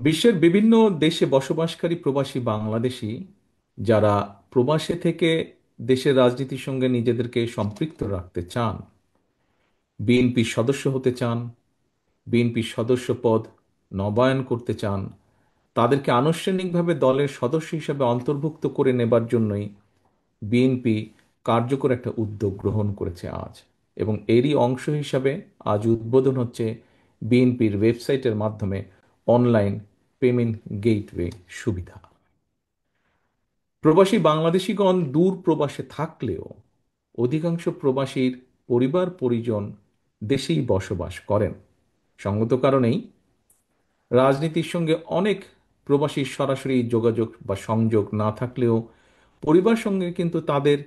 বিশ্বের বিভিন্ন দেশে বসবাসকারী প্রবাসী বাংলাদেশী যারা প্রবাসে থেকে দেশের রাজনীতির সঙ্গে নিজেদেরকে সম্পৃক্ত রাখতে চান, বিএনপির সদস্য হতে চান, বিএনপির সদস্য পদ নবায়ন করতে চান, তাদেরকে আনুষ্ঠানিকভাবে দলের সদস্য হিসেবে অন্তর্ভুক্ত করে নেবার জন্যই বিএনপি কার্যকর একটা উদ্যোগ গ্রহণ করেছে আজ। এবং এরই অংশ হিসাবে আজ উদ্বোধন হচ্ছে বিএনপির ওয়েবসাইটের মাধ্যমে অনলাইন পেমেন্ট গেটওয়ে সুবিধা। প্রবাসী বাংলাদেশিগণ দূর প্রবাসে থাকলেও অধিকাংশ প্রবাসীর পরিবার পরিজন দেশেই বসবাস করেন। সঙ্গত কারণেই রাজনীতির সঙ্গে অনেক প্রবাসীর সরাসরি যোগাযোগ বা সংযোগ না থাকলেও পরিবার সঙ্গে কিন্তু তাদের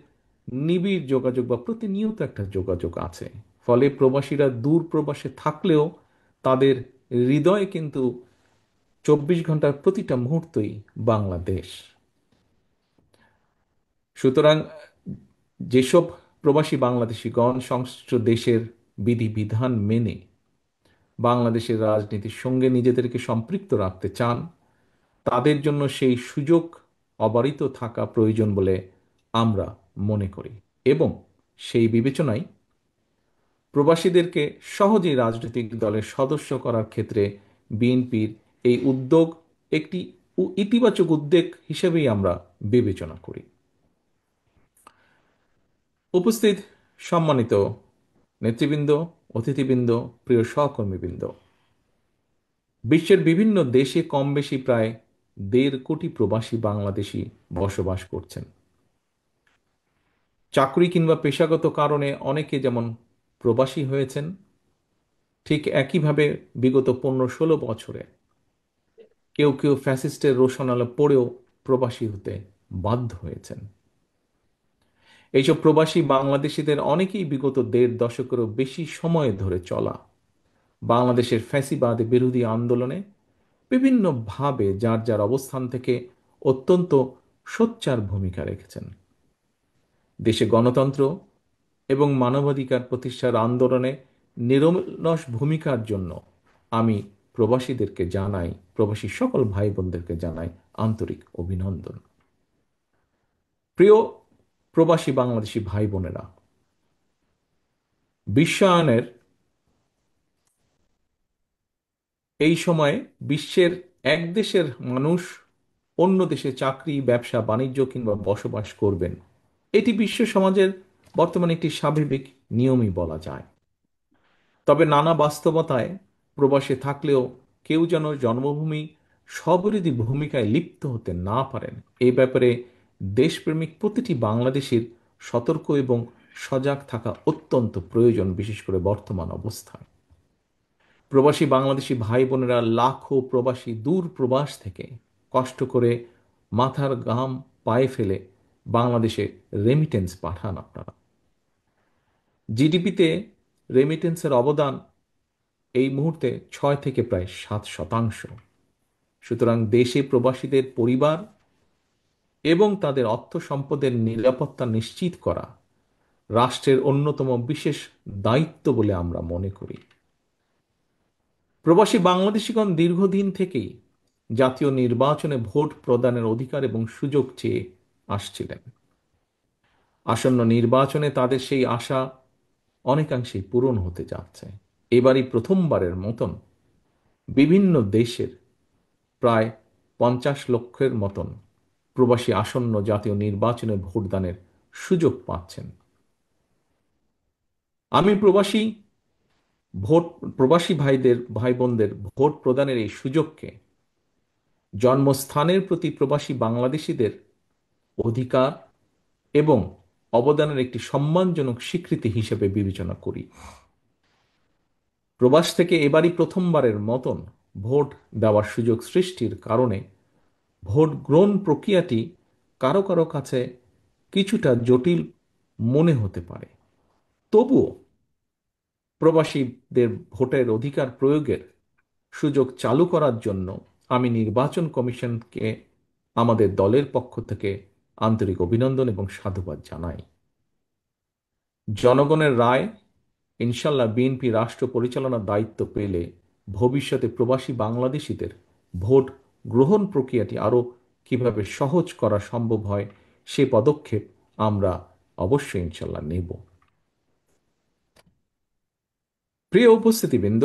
নিবিড় যোগাযোগ বা প্রতিনিয়ত একটা যোগাযোগ আছে। ফলে প্রবাসীরা দূর প্রবাসে থাকলেও তাদের হৃদয়ে কিন্তু 24 ঘন্টার প্রতিটা মুহূর্তই বাংলাদেশ। সুতরাং যেসব প্রবাসী বাংলাদেশিগণ সংশ্লিষ্ট দেশের বিধিবিধান মেনে বাংলাদেশের রাজনীতির সঙ্গে নিজেদেরকে সম্পৃক্ত রাখতে চান, তাদের জন্য সেই সুযোগ অবারিত থাকা প্রয়োজন বলে আমরা মনে করি। এবং সেই বিবেচনায় প্রবাসীদেরকে সহজেই রাজনৈতিক দলের সদস্য করার ক্ষেত্রে বিএনপির এই উদ্যোগ একটি ইতিবাচক উদ্যোগ হিসেবেই আমরা বিবেচনা করি। উপস্থিত সম্মানিত নেতৃবৃন্দ, অতিথিবৃন্দ, প্রিয় সহকর্মীবৃন্দ, বিশ্বের বিভিন্ন দেশে কম বেশি প্রায় 1.5 কোটি প্রবাসী বাংলাদেশি বসবাস করছেন। চাকরি কিংবা পেশাগত কারণে অনেকে যেমন প্রবাসী হয়েছেন, ঠিক একইভাবে বিগত 15-16 বছরে কেউ কেউ ফ্যাসিস্টের রোষানলে পড়েও প্রবাসী হতে বাধ্য হয়েছেন। এইসব প্রবাসী বাংলাদেশিদের অনেকেই বিগত 1.5 দশকেরও বেশি সময় ধরে চলা বাংলাদেশের ফ্যাসিবাদ বিরোধী আন্দোলনে বিভিন্নভাবে যার যার অবস্থান থেকে অত্যন্ত সোচ্চার ভূমিকা রেখেছেন। দেশে গণতন্ত্র এবং মানবাধিকার প্রতিষ্ঠার আন্দোলনে নিরলস ভূমিকার জন্য আমি প্রবাসীদেরকে জানাই, প্রবাসী সকল ভাই বোনদেরকে জানাই আন্তরিক অভিনন্দন। প্রিয় প্রবাসী বাংলাদেশি ভাই বোনেরা, বিশ্বায়নের এই সময়ে বিশ্বের এক দেশের মানুষ অন্য দেশে চাকরি, ব্যবসা, বাণিজ্য কিংবা বসবাস করবেন, এটি বিশ্ব সমাজের বর্তমানে একটি স্বাভাবিক নিয়মই বলা যায়। তবে নানা বাস্তবতায় প্রবাসে থাকলেও কেউ যেন জন্মভূমি স্ববিরোধী ভূমিকায় লিপ্ত হতে না পারেন, এই ব্যাপারে দেশপ্রেমিক প্রতিটি বাংলাদেশীর সতর্ক এবং সজাগ থাকা অত্যন্ত প্রয়োজন, বিশেষ করে বর্তমান অবস্থায়। প্রবাসী বাংলাদেশি ভাই বোনেরা লাখো প্রবাসী দূর প্রবাস থেকে কষ্ট করে মাথার ঘাম পায়ে ফেলে বাংলাদেশে রেমিটেন্স পাঠান। আপনারা জিডিপিতে রেমিটেন্সের অবদান এই মুহূর্তে 6 থেকে প্রায় 7%। সুতরাং দেশে প্রবাসীদের পরিবার এবং তাদের অর্থ সম্পদের নিরাপত্তা নিশ্চিত করা রাষ্ট্রের অন্যতম বিশেষ দায়িত্ব বলে আমরা মনে করি। প্রবাসী বাংলাদেশিগণ দীর্ঘদিন থেকেই জাতীয় নির্বাচনে ভোট প্রদানের অধিকার এবং সুযোগ চেয়ে আসছিলেন। আসন্ন নির্বাচনে তাদের সেই আশা অনেকাংশেই পূরণ হতে যাচ্ছে। এবারই প্রথমবারের মতন বিভিন্ন দেশের প্রায় 50 লক্ষের মতন প্রবাসী আসন্ন জাতীয় নির্বাচনে ভোটদানের সুযোগ পাচ্ছেন। আমি ভোট প্রবাসী ভাই বোনদের ভোট প্রদানের এই সুযোগকে জন্মস্থানের প্রতি প্রবাসী বাংলাদেশিদের অধিকার এবং অবদানের একটি সম্মানজনক স্বীকৃতি হিসেবে বিবেচনা করি। প্রবাস থেকে এবারই প্রথমবারের মতন ভোট দেওয়ার সুযোগ সৃষ্টির কারণে ভোট গ্রহণ প্রক্রিয়াটি কারো কারো কাছে কিছুটা জটিল মনে হতে পারে। তবুও প্রবাসীদের ভোটের অধিকার প্রয়োগের সুযোগ চালু করার জন্য আমি নির্বাচন কমিশনকে আমাদের দলের পক্ষ থেকে আন্তরিক অভিনন্দন এবং সাধুবাদ জানাই। জনগণের রায় ইনশাল্লাহ বিএনপি রাষ্ট্র পরিচালনার দায়িত্ব পেলে ভবিষ্যতে প্রবাসী বাংলাদেশিদের ভোট গ্রহণ প্রক্রিয়াটি আরও কিভাবে সহজ করা সম্ভব হয় সে পদক্ষেপ আমরা অবশ্যই ইনশাল্লাহ নেব। প্রিয় উপস্থিতিবৃন্দ,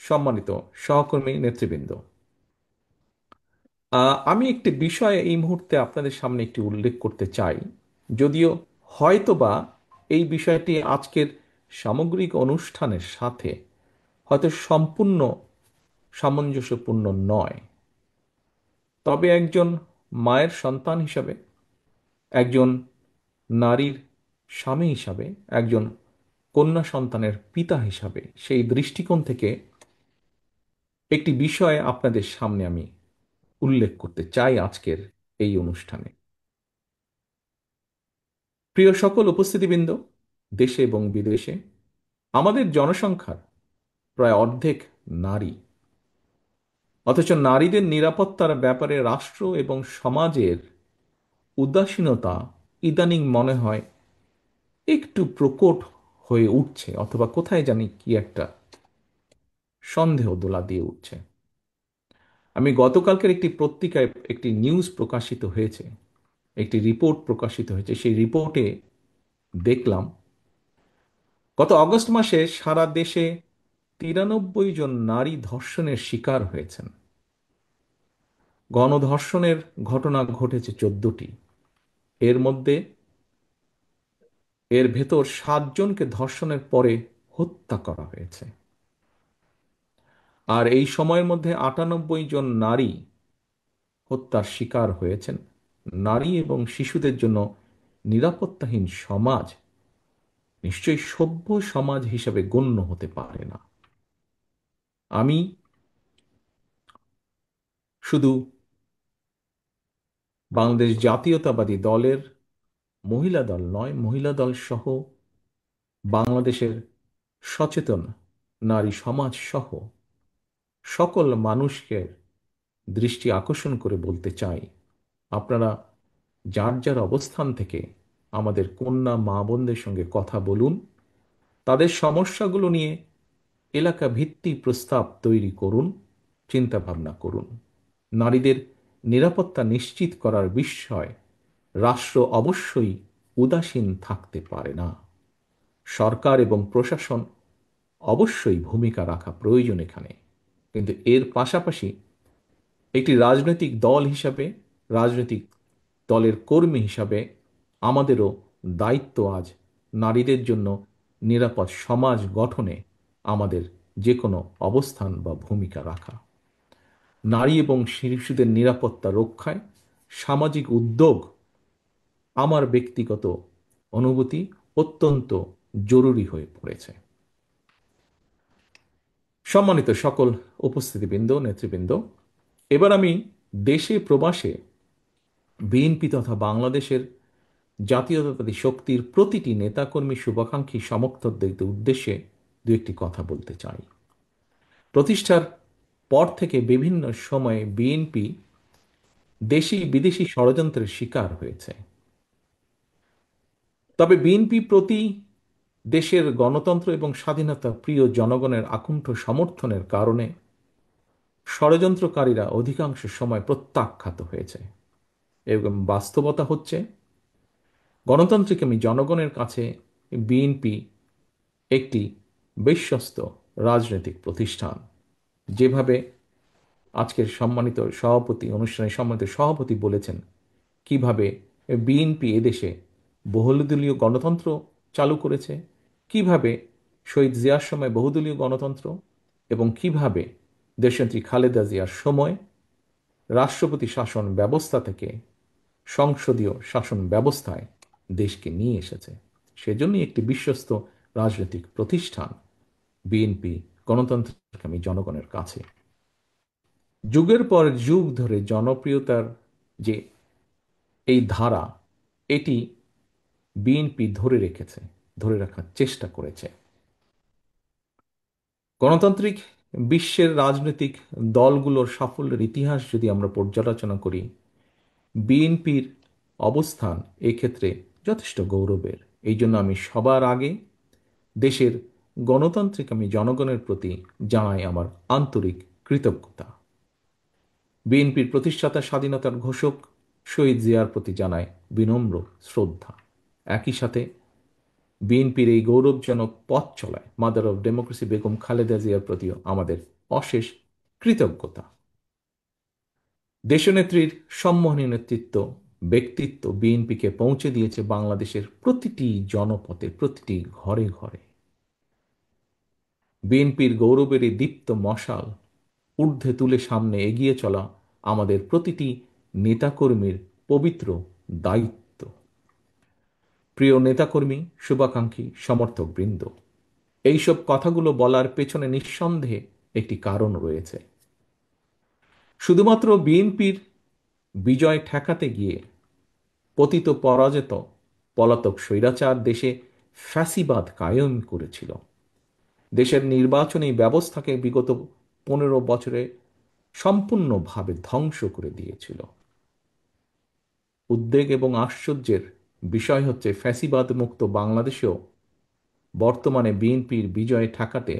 সম্মানিত সহকর্মী নেতৃবৃন্দ, আমি একটি বিষয় এই মুহূর্তে আপনাদের সামনে একটি উল্লেখ করতে চাই, যদিও হয়তোবা এই বিষয়টি আজকের সামগ্রিক অনুষ্ঠানের সাথে হয়তো সম্পূর্ণ সামঞ্জস্যপূর্ণ নয়, তবে একজন মায়ের সন্তান হিসাবে, একজন নারীর স্বামী হিসাবে, একজন কন্যা সন্তানের পিতা হিসাবে সেই দৃষ্টিকোণ থেকে একটি বিষয় আপনাদের সামনে আমি উল্লেখ করতে চাই আজকের এই অনুষ্ঠানে। প্রিয় সকল উপস্থিতিবৃন্দ, দেশে এবং বিদেশে আমাদের জনসংখ্যার প্রায় অর্ধেক নারী, অথচ নারীদের নিরাপত্তার ব্যাপারে রাষ্ট্র এবং সমাজের উদাসীনতা ইদানিং মনে হয় একটু প্রকট হয়ে উঠছে, অথবা কোথায় জানি কি একটা সন্দেহ দোলা দিয়ে উঠছে। আমি গতকালকের একটি পত্রিকায় একটি নিউজ প্রকাশিত হয়েছে, একটি রিপোর্ট প্রকাশিত হয়েছে, সেই রিপোর্টে দেখলাম গত অগস্ট মাসে সারা দেশে 93 জন নারী ধর্ষণের শিকার হয়েছেন। গণধর্ষণের ঘটনা ঘটেছে 14টি। এর মধ্যে এর ভেতর 7 জনকে ধর্ষণের পরে হত্যা করা হয়েছে। আর এই সময়ের মধ্যে 98 জন নারী হত্যার শিকার হয়েছেন। নারী এবং শিশুদের জন্য নিরাপত্তাহীন সমাজ নিশ্চয়ই সভ্য সমাজ হিসেবে গণ্য হতে পারে না। আমি শুধু বাংলাদেশ জাতীয়তাবাদী দলের মহিলা দল নয়, মহিলা দল সহ বাংলাদেশের সচেতন নারী সমাজ সহ সকল মানুষকে দৃষ্টি আকর্ষণ করে বলতে চাই, আপনারা যার যার অবস্থান থেকে আমাদের কন্যা মা বোনদের সঙ্গে কথা বলুন, তাদের সমস্যাগুলো নিয়ে এলাকা ভিত্তিক প্রস্তাব তৈরি করুন, চিন্তা ভাবনা করুন। নারীদের নিরাপত্তা নিশ্চিত করার বিষয় রাষ্ট্র অবশ্যই উদাসীন থাকতে পারে না। সরকার এবং প্রশাসন অবশ্যই ভূমিকা রাখা প্রয়োজন এখানে, কিন্তু এর পাশাপাশি একটি রাজনৈতিক দল হিসাবে, রাজনৈতিক দলের কর্মী হিসাবে আমাদেরও দায়িত্ব আজ নারীদের জন্য নিরাপদ সমাজ গঠনে আমাদের যে কোনো অবস্থান বা ভূমিকা রাখা। নারী এবং শিশুদের নিরাপত্তা রক্ষায় সামাজিক উদ্যোগ আমার ব্যক্তিগত অনুভূতি অত্যন্ত জরুরি হয়ে পড়েছে। সম্মানিত সকল উপস্থিতিবৃন্দ, নেতৃবৃন্দ, এবার আমি দেশে প্রবাসে বিএনপি তথা বাংলাদেশের জাতীয়তাবাদী শক্তির প্রতিটি নেতাকর্মী, শুভাকাঙ্ক্ষী, সমর্থকদের উদ্দেশ্যে দু একটি কথা বলতে চাই। প্রতিষ্ঠার পর থেকে বিভিন্ন সময়ে বিএনপি দেশি বিদেশি ষড়যন্ত্রের শিকার হয়েছে। তবে বিএনপি প্রতি দেশের গণতন্ত্র এবং স্বাধীনতা প্রিয় জনগণের আকুণ্ঠ সমর্থনের কারণে ষড়যন্ত্রকারীরা অধিকাংশ সময় প্রত্যাখ্যাত হয়েছে। এবং বাস্তবতা হচ্ছে গণতান্ত্রিক জনগণের কাছে বিএনপি একটি বিশ্বস্ত রাজনৈতিক প্রতিষ্ঠান। যেভাবে আজকের সম্মানিত সভাপতি, অনুষ্ঠানের সম্মানিত সভাপতি বলেছেন কিভাবে বিএনপি এদেশে বহুদলীয় গণতন্ত্র চালু করেছে, কিভাবে শহীদ জিয়ার সময় বহুদলীয় গণতন্ত্র এবং কিভাবে দেশনেত্রী খালেদা জিয়ার সময় রাষ্ট্রপতি শাসন ব্যবস্থা থেকে সংসদীয় শাসন ব্যবস্থায় দেশকে নিয়ে এসেছে। সেজন্যই একটি বিশ্বস্ত রাজনৈতিক প্রতিষ্ঠান বিএনপি গণতন্ত্রকামী জনগণের কাছে। যুগের পর যুগ ধরে জনপ্রিয়তার যে এই ধারা, এটি বিএনপি ধরে রেখেছে, ধরে রাখার চেষ্টা করেছে। গণতান্ত্রিক বিশ্বের রাজনৈতিক দলগুলোর সাফল্যের ইতিহাস যদি আমরা পর্যালোচনা করি, বিএনপির অবস্থান এক্ষেত্রে যথেষ্ট গৌরবের। এই জন্য আমি সবার আগে দেশের গণতান্ত্রিক জনগণের প্রতি জানাই আমার আন্তরিক কৃতজ্ঞতা। বিএনপির প্রতিষ্ঠাতা স্বাধীনতার ঘোষক শহীদ জিয়ার প্রতি জানায় বিনম্র শ্রদ্ধা। একই সাথে বিএনপির এই গৌরবজনক পথ চলায় mother of democracy Begum Khaleda জিয়ার প্রতিও আমাদের অশেষ কৃতজ্ঞতা। দেশনেত্রীর সম্মোহনী নেতৃত্ব, ব্যক্তিত্ব বিএনপিকে পৌঁছে দিয়েছে বাংলাদেশের প্রতিটি জনপথে, প্রতিটি ঘরে ঘরে। বিএনপির গৌরবের এই দীপ্ত মশাল ঊর্ধ্বে তুলে সামনে এগিয়ে চলা আমাদের প্রতিটি নেতাকর্মীর পবিত্র দায়িত্ব। প্রিয় নেতাকর্মী, শুভাকাঙ্ক্ষী, সমর্থকবৃন্দ, এইসব কথাগুলো বলার পেছনে নিঃসন্দেহে একটি কারণ রয়েছে। শুধুমাত্র বিএনপির বিজয় ঠেকাতে গিয়ে পতিত পরাজিত পলাতক স্বৈরাচার দেশে ফ্যাসিবাদ কায়েম করেছিল, দেশের নির্বাচনী ব্যবস্থাকে বিগত 15 বছরে সম্পূর্ণভাবে ধ্বংস করে দিয়েছিল। উদ্বেগ এবং আশ্চর্যের বিষয় হচ্ছে ফ্যাসিবাদ মুক্ত বাংলাদেশেও বর্তমানে বিএনপির বিজয় ঠেকাতে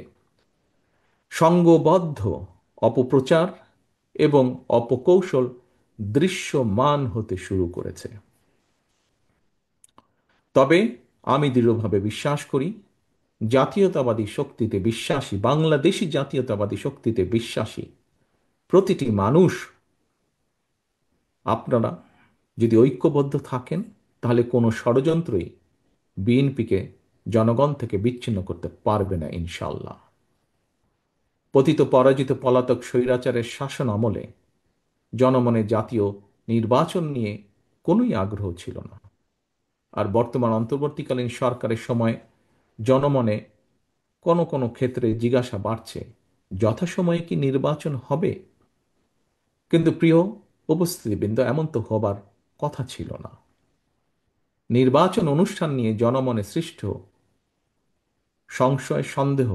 সংঘবদ্ধ অপপ্রচার এবং অপকৌশল দৃশ্যমান হতে শুরু করেছে। তবে আমি দৃঢ়ভাবে বিশ্বাস করি, জাতীয়তাবাদী শক্তিতে বিশ্বাসী, বাংলাদেশি জাতীয়তাবাদী শক্তিতে বিশ্বাসী প্রতিটি মানুষ, আপনারা যদি ঐক্যবদ্ধ থাকেন, তাহলে কোনো ষড়যন্ত্রই বিএনপিকে জনগণ থেকে বিচ্ছিন্ন করতে পারবে না ইনশাল্লাহ। পতিত পরাজিত পলাতক স্বৈরাচারের শাসন আমলে জনমনে জাতীয় নির্বাচন নিয়ে কোনোই আগ্রহ ছিল না। আর বর্তমান অন্তর্বর্তীকালীন সরকারের সময় জনমনে কোনো কোনো ক্ষেত্রে জিজ্ঞাসা বাড়ছে, যথাসময়ে কি নির্বাচন হবে? কিন্তু প্রিয় উপস্থিতিবৃন্দ, এমন তো হবার কথা ছিল না। নির্বাচন অনুষ্ঠান নিয়ে জনমনে সৃষ্ট সংশয়, সন্দেহ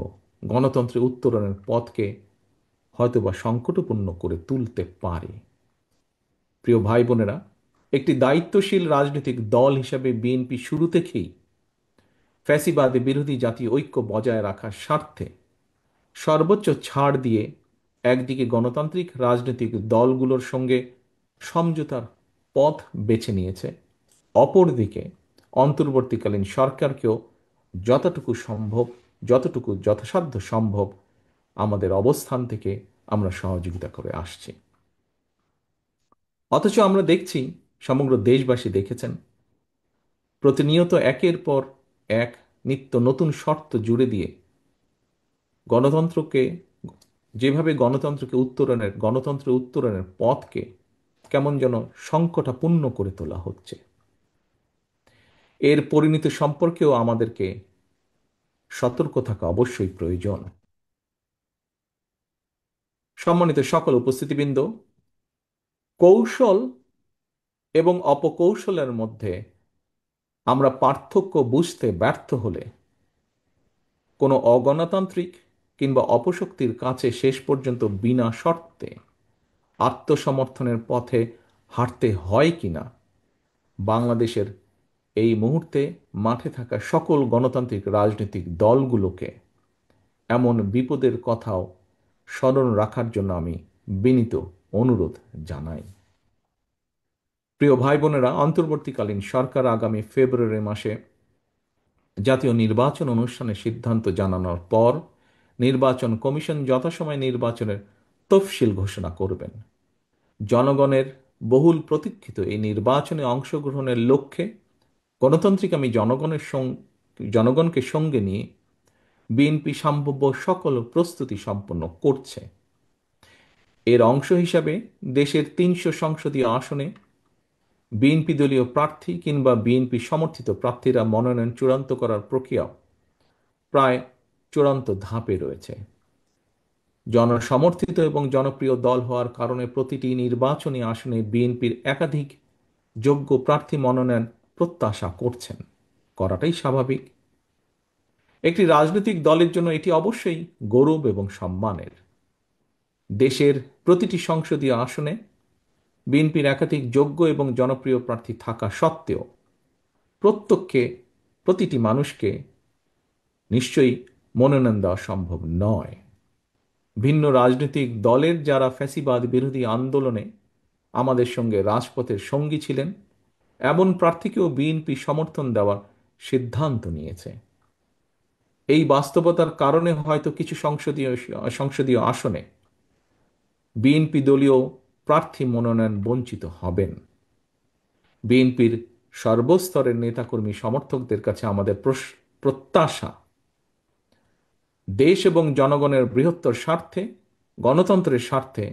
গণতন্ত্রের উত্তরণের পথকে হয়তোবা সংকটপূর্ণ করে তুলতে পারে। প্রিয় ভাই বোনেরা, একটি দায়িত্বশীল রাজনৈতিক দল হিসাবে বিএনপি শুরু থেকেই ফ্যাসিবাদী বিরোধী জাতীয় ঐক্য বজায় রাখার স্বার্থে সর্বোচ্চ ছাড় দিয়ে একদিকে গণতান্ত্রিক রাজনৈতিক দলগুলোর সঙ্গে সমঝোতার পথ বেছে নিয়েছে, অপরদিকে অন্তর্বর্তীকালীন সরকারকেও যতটুকু সম্ভব, যতটুকু যথাসাধ্য সম্ভব আমাদের অবস্থান থেকে আমরা সহযোগিতা করে আসছি। অথচ আমরা দেখছি, সমগ্র দেশবাসী দেখেছেন, প্রতিনিয়ত একের পর এক নিত্য নতুন শর্ত জুড়ে দিয়ে গণতন্ত্রকে, যেভাবে গণতন্ত্রের উত্তরণের পথকে কেমন যেন সংকটাপূর্ণ করে তোলা হচ্ছে। এর পরিণতি সম্পর্কেও আমাদেরকে সতর্ক থাকা অবশ্যই প্রয়োজন। সম্মানিত সকল উপস্থিতিবৃন্দ, কৌশল এবং অপকৌশলের মধ্যে আমরা পার্থক্য বুঝতে ব্যর্থ হলে কোনো অগণতান্ত্রিক কিংবা অপশক্তির কাছে শেষ পর্যন্ত বিনা শর্তে আত্মসমর্থনের পথে হাঁটতে হয় কিনা, বাংলাদেশের এই মুহূর্তে মাঠে থাকা সকল গণতান্ত্রিক রাজনৈতিক দলগুলোকে এমন বিপদের কথাও স্মরণ রাখার জন্য আমি বিনীত অনুরোধ জানাই। প্রিয় ভাই বোনেরা, অন্তর্বর্তীকালীন সরকার আগামী ফেব্রুয়ারি মাসে জাতীয় নির্বাচন অনুষ্ঠানের সিদ্ধান্ত জানানোর পর নির্বাচন কমিশন যথাসময়ে নির্বাচনের তফসিল ঘোষণা করবেন। জনগণের বহুল প্রতীক্ষিত এই নির্বাচনে অংশগ্রহণের লক্ষ্যে গণতান্ত্রিক জনগণকে সঙ্গে নিয়ে বিএনপি সম্ভাব্য সকল প্রস্তুতি সম্পন্ন করছে। এর অংশ হিসাবে দেশের 300 সংসদীয় আসনে বিএনপি দলীয় প্রার্থী কিংবা বিএনপি সমর্থিত প্রার্থীরা মনোনয়ন চূড়ান্ত করার প্রক্রিয়া প্রায় চূড়ান্ত ধাপে রয়েছে। জনসমর্থিত এবং জনপ্রিয় দল হওয়ার কারণে প্রতিটি নির্বাচনী আসনে বিএনপির একাধিক যোগ্য প্রার্থী মনোনয়ন প্রত্যাশা করছেন, করাটাই স্বাভাবিক। একটি রাজনৈতিক দলের জন্য এটি অবশ্যই গৌরব এবং সম্মানের। দেশের প্রতিটি সংসদীয় আসনে বিএনপির একাধিক যোগ্য এবং জনপ্রিয় প্রার্থী থাকা সত্ত্বেও প্রত্যেককে, প্রতিটি মানুষকে নিশ্চয়ই মনোনয়ন দেওয়া সম্ভব নয়। ভিন্ন রাজনৈতিক দলের যারা ফ্যাসিবাদ বিরোধী আন্দোলনে আমাদের সঙ্গে রাজপথের সঙ্গী ছিলেন, এমন প্রার্থীকেও বিএনপি সমর্থন দেওয়ার সিদ্ধান্ত নিয়েছে। এই বাস্তবতার কারণে হয়তো কিছু সংসদীয় আসনে বিএনপি দলীয় প্রার্থী মনোনয়ন বঞ্চিত হবেন। বিএনপির সর্বস্তরের নেতাকর্মী সমর্থকদের কাছে আমাদের প্রত্যাশা, দেশ এবং জনগণের বৃহত্তর স্বার্থে, গণতন্ত্রের স্বার্থে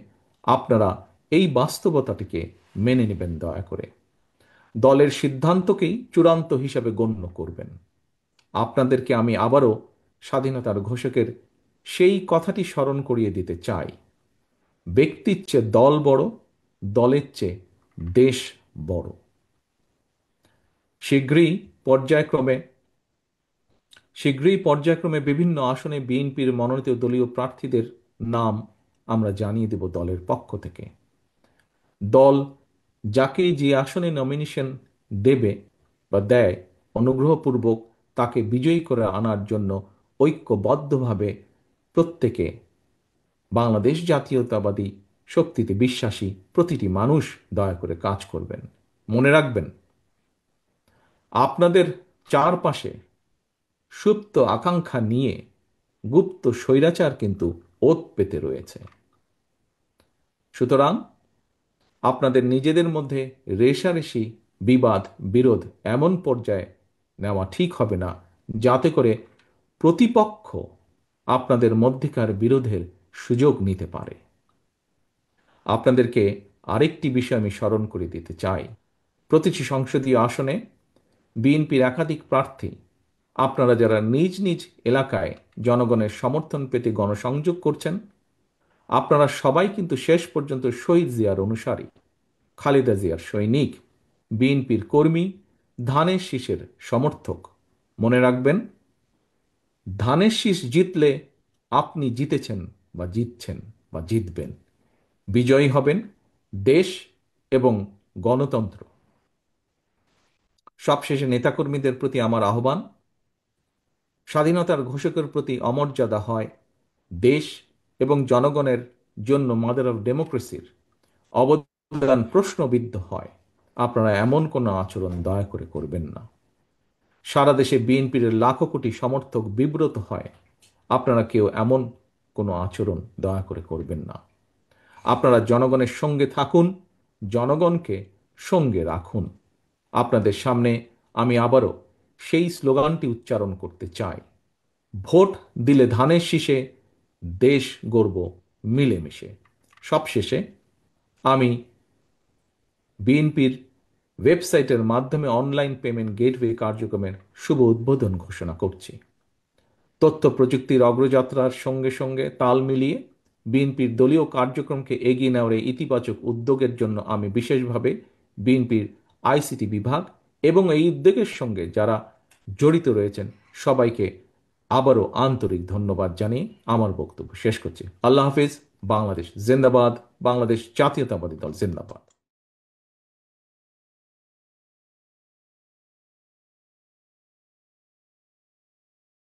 আপনারা এই বাস্তবতাটিকে মেনে নেবেন দয়া করে। দলের সিদ্ধান্তকেই চূড়ান্ত হিসাবে গণ্য করবেন। আপনাদেরকে আমি আবারও স্বাধীনতার ঘোষকের সেই কথাটি স্মরণ করিয়ে দিতে চাই, ব্যক্তির চেয়ে দল বড়, দলের চেয়ে দেশ বড়। শীঘ্রই পর্যায়ক্রমে বিভিন্ন আসনে বিএনপির মনোনীত দলীয় প্রার্থীদের নাম আমরা জানিয়ে দেব দলের পক্ষ থেকে। দল যাকে যে আসনে নমিনেশন দেবে বা দেয়, অনুগ্রহপূর্বক তাকে বিজয়ী করে আনার জন্য ঐক্যবদ্ধভাবে প্রত্যেকে বাংলাদেশ জাতীয়তাবাদী শক্তিতে বিশ্বাসী প্রতিটি মানুষ দয়া করে কাজ করবেন। মনে রাখবেন, আপনাদের চারপাশে সুপ্ত আকাঙ্ক্ষা নিয়ে গুপ্ত স্বৈরাচার কিন্তু ওত পেতে রয়েছে। সুতরাং আপনাদের নিজেদের মধ্যে রেষারেষি, বিবাদ, বিরোধ এমন পর্যায়ে নেওয়া ঠিক হবে না যাতে করে প্রতিপক্ষ আপনাদের মধ্যেকার বিরোধের সুযোগ নিতে পারে। আপনাদেরকে আরেকটি বিষয় আমি স্মরণ করে দিতে চাই। প্রতিটি সংসদীয় আসনে বিএনপির একাধিক প্রার্থী, আপনারা যারা নিজ নিজ এলাকায় জনগণের সমর্থন পেতে গণসংযোগ করছেন, আপনারা সবাই কিন্তু শেষ পর্যন্ত শহীদ জিয়ার অনুসারী, খালেদা জিয়ার সৈনিক, বিএনপির কর্মী, ধানের শীষের সমর্থক। মনে রাখবেন, ধানের শীষ জিতলে আপনি জিতেছেন বা জিতছেন বা জিতবেন। বিজয়ী হবেন দেশ এবং গণতন্ত্র। সবশেষে নেতাকর্মীদের প্রতি আমার আহ্বান, স্বাধীনতার ঘোষকের প্রতি অমর্যাদা হয় দেশ এবং জনগণের জন্য মাদার অফ ডেমোক্রেসির অবদান প্রশ্নবিদ্ধ হয়, আপনারা এমন কোনো আচরণ দয়া করে করবেন না। সারা দেশে বিএনপির লাখো কোটি সমর্থক বিব্রত হয়, আপনারা কেউ এমন কোনো আচরণ দয়া করে করবেন না। আপনারা জনগণের সঙ্গে থাকুন, জনগণকে সঙ্গে রাখুন। আপনাদের সামনে আমি আবারও সেই স্লোগানটি উচ্চারণ করতে চাই, ভোট দিলে ধানের শীষে, দেশ গড়ব মিলেমিশে। সবশেষে আমি বিএনপির ওয়েবসাইটের মাধ্যমে অনলাইন পেমেন্ট গেটওয়ে কার্যক্রমের শুভ উদ্বোধন ঘোষণা করছি। তথ্য প্রযুক্তির অগ্রযাত্রার সঙ্গে সঙ্গে তাল মিলিয়ে বিএনপির দলীয় কার্যক্রমকে এগিয়ে নেওয়ার এই ইতিবাচক উদ্যোগের জন্য আমি বিশেষভাবে বিএনপির আইসিটি বিভাগ এবং এই উদ্যোগের সঙ্গে যারা জড়িত রয়েছেন সবাইকে আবারও আন্তরিক ধন্যবাদ জানিয়ে আমার বক্তব্য শেষ করছি। আল্লাহ হাফিজ। বাংলাদেশ জিন্দাবাদ। বাংলাদেশ জাতীয়তাবাদী দল জিন্দাবাদ।